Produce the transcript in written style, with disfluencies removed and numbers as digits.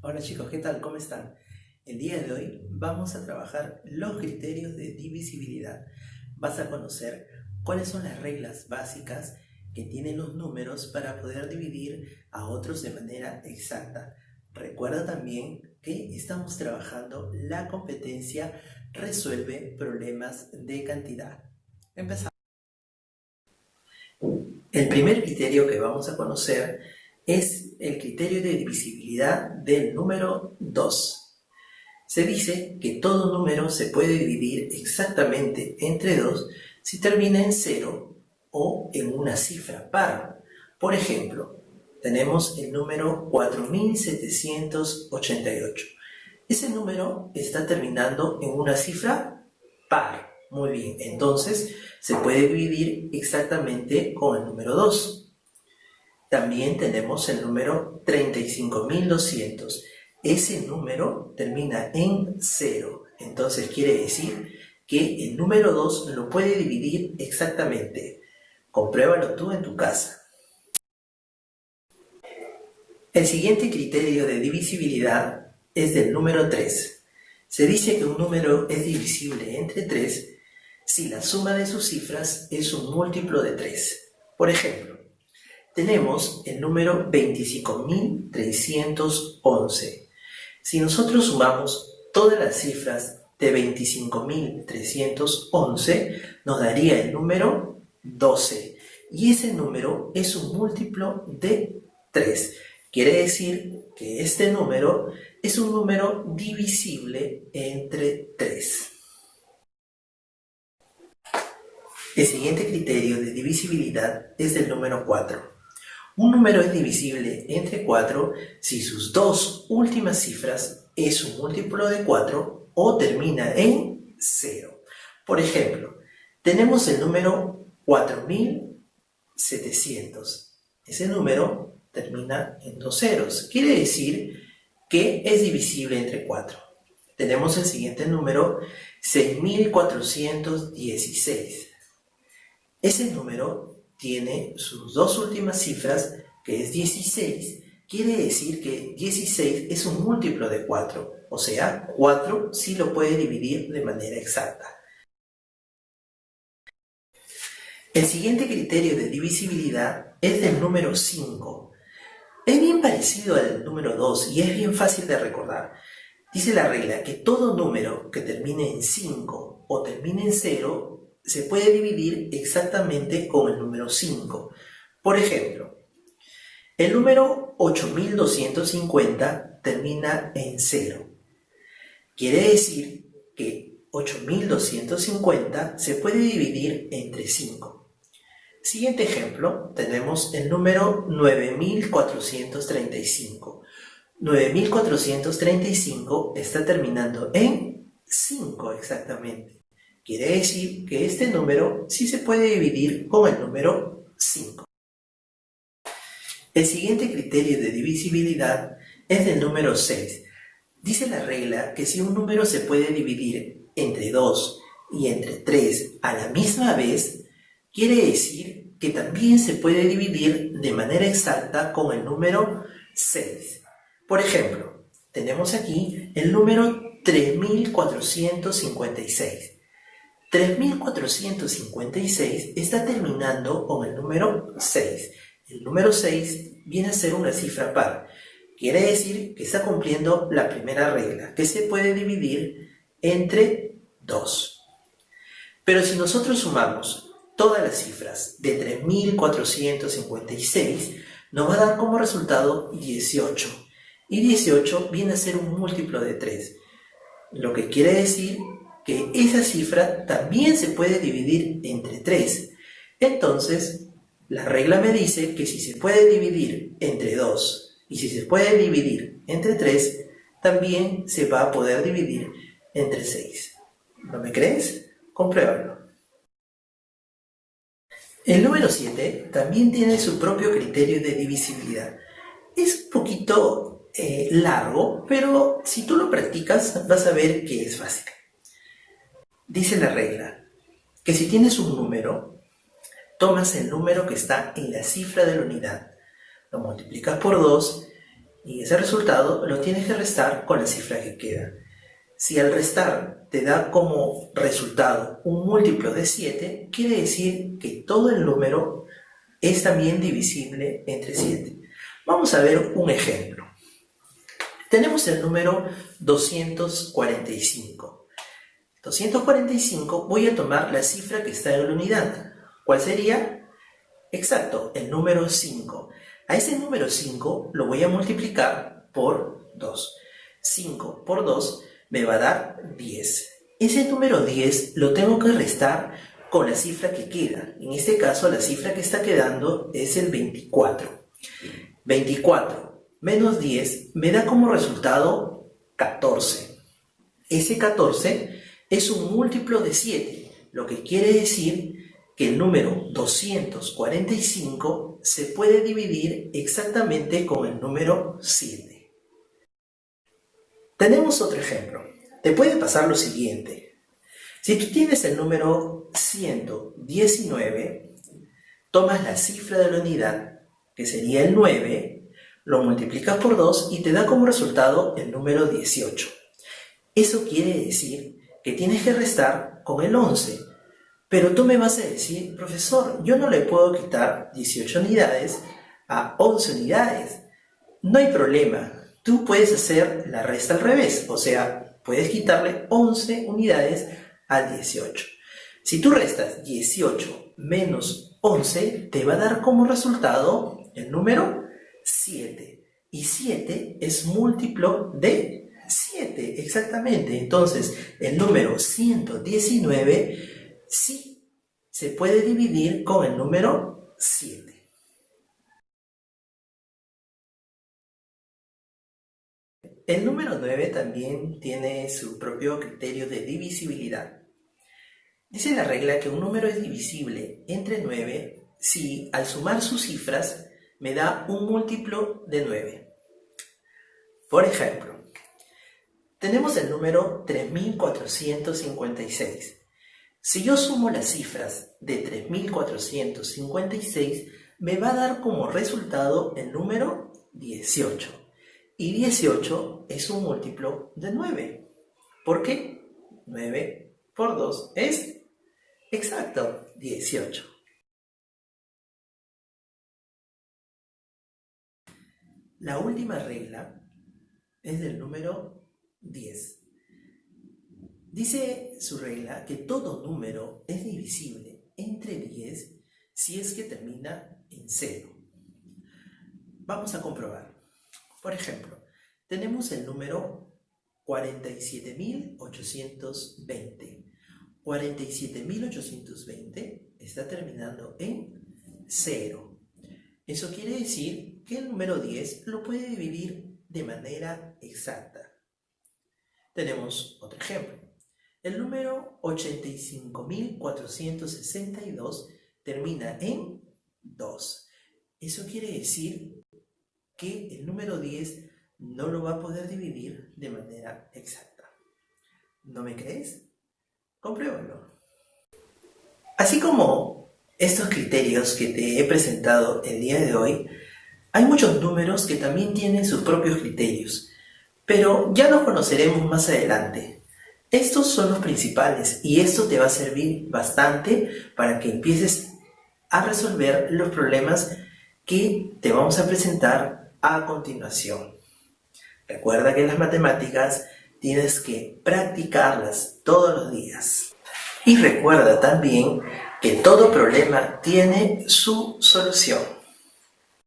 Hola chicos, ¿qué tal? ¿Cómo están? El día de hoy vamos a trabajar los criterios de divisibilidad. Vas a conocer cuáles son las reglas básicas que tienen los números para poder dividir a otros de manera exacta. Recuerda también que estamos trabajando la competencia Resuelve problemas de cantidad. Empezamos. El primer criterio que vamos a conocer es el criterio de divisibilidad del número 2. Se dice que todo número se puede dividir exactamente entre 2 si termina en 0 o en una cifra par. Por ejemplo, tenemos el número 4788. Ese número está terminando en una cifra par. Muy bien, entonces se puede dividir exactamente con el número 2. También tenemos el número 35.200. Ese número termina en 0. Entonces quiere decir que el número 2 lo puede dividir exactamente. Compruébalo tú en tu casa. El siguiente criterio de divisibilidad es del número 3. Se dice que un número es divisible entre 3 si la suma de sus cifras es un múltiplo de 3. Por ejemplo, tenemos el número 25.311. Si nosotros sumamos todas las cifras de 25.311, nos daría el número 12. Y ese número es un múltiplo de 3. Quiere decir que este número es un número divisible entre 3. El siguiente criterio de divisibilidad es del número 4. Un número es divisible entre 4 si sus dos últimas cifras es un múltiplo de 4 o termina en 0. Por ejemplo, tenemos el número 4700. Ese número termina en dos ceros. Quiere decir que es divisible entre 4. Tenemos el siguiente número, 6416. Ese número tiene sus dos últimas cifras, que es 16, quiere decir que 16 es un múltiplo de 4, o sea, 4 sí lo puede dividir de manera exacta. El siguiente criterio de divisibilidad es del número 5. Es bien parecido al número 2 y es bien fácil de recordar. Dice la regla que todo número que termine en 5 o termine en 0 se puede dividir exactamente con el número 5. Por ejemplo, el número 8250 termina en 0. Quiere decir que 8250 se puede dividir entre 5. Siguiente ejemplo, tenemos el número 9435. 9435 está terminando en 5 exactamente. Quiere decir que este número sí se puede dividir con el número 5. El siguiente criterio de divisibilidad es del número 6. Dice la regla que si un número se puede dividir entre 2 y entre 3 a la misma vez, quiere decir que también se puede dividir de manera exacta con el número 6. Por ejemplo, tenemos aquí el número 3456. 3456 está terminando con el número 6. El número 6 viene a ser una cifra par. Quiere decir que está cumpliendo la primera regla, que se puede dividir entre 2. Pero si nosotros sumamos todas las cifras de 3456, nos va a dar como resultado 18. Y 18 viene a ser un múltiplo de 3. Lo que quiere decir que esa cifra también se puede dividir entre 3. Entonces, la regla me dice que si se puede dividir entre 2 y si se puede dividir entre 3, también se va a poder dividir entre 6. ¿No me crees? Compruébalo. El número 7 también tiene su propio criterio de divisibilidad. Es un poquito largo, pero si tú lo practicas vas a ver que es fácil. Dice la regla que si tienes un número, tomas el número que está en la cifra de la unidad, lo multiplicas por 2 Y ese resultado lo tienes que restar con la cifra que queda. Si al restar te da como resultado un múltiplo de 7, quiere decir que todo el número es también divisible entre 7. Vamos a ver un ejemplo. Tenemos el número 245. 245, voy a tomar la cifra que está en la unidad. ¿Cuál sería? Exacto, el número 5. A ese número 5 lo voy a multiplicar por 2. 5 por 2 me va a dar 10. Ese número 10 lo tengo que restar con la cifra que queda. En este caso, la cifra que está quedando es el 24. 24 menos 10 me da como resultado 14. Ese 14 es un múltiplo de 7, lo que quiere decir que el número 245 se puede dividir exactamente con el número 7. Tenemos otro ejemplo. Te puede pasar lo siguiente. Si tú tienes el número 119, tomas la cifra de la unidad, que sería el 9, lo multiplicas por 2 y te da como resultado el número 18. Eso quiere decir que tienes que restar con el 11. Pero tú me vas a decir, profesor, yo no le puedo quitar 18 unidades a 11 unidades. No hay problema. Tú puedes hacer la resta al revés, o sea, puedes quitarle 11 unidades al 18. Si tú restas 18 menos 11, te va a dar como resultado el número 7. Y 7 es múltiplo de 7, exactamente. Entonces, el número 119 sí se puede dividir con el número 7. El número 9 también tiene su propio criterio de divisibilidad. Dice la regla que un número es divisible entre 9 si al sumar sus cifras me da un múltiplo de 9. Por ejemplo, tenemos el número 3456. Si yo sumo las cifras de 3456, me va a dar como resultado el número 18. Y 18 es un múltiplo de 9. ¿Por qué? 9 por 2 es, exacto, 18. La última regla es del número 10. Dice su regla que todo número es divisible entre 10 si es que termina en 0. Vamos a comprobar. Por ejemplo, tenemos el número 47.820. 47.820 está terminando en 0. Eso quiere decir que el número 10 lo puede dividir de manera exacta. Tenemos otro ejemplo. El número 85.462 termina en 2. Eso quiere decir que el número 10 no lo va a poder dividir de manera exacta. ¿No me crees? Compruébalo. Así como estos criterios que te he presentado el día de hoy, hay muchos números que también tienen sus propios criterios, pero ya los conoceremos más adelante. Estos son los principales y esto te va a servir bastante para que empieces a resolver los problemas que te vamos a presentar a continuación. Recuerda que en las matemáticas tienes que practicarlas todos los días. Y recuerda también que todo problema tiene su solución.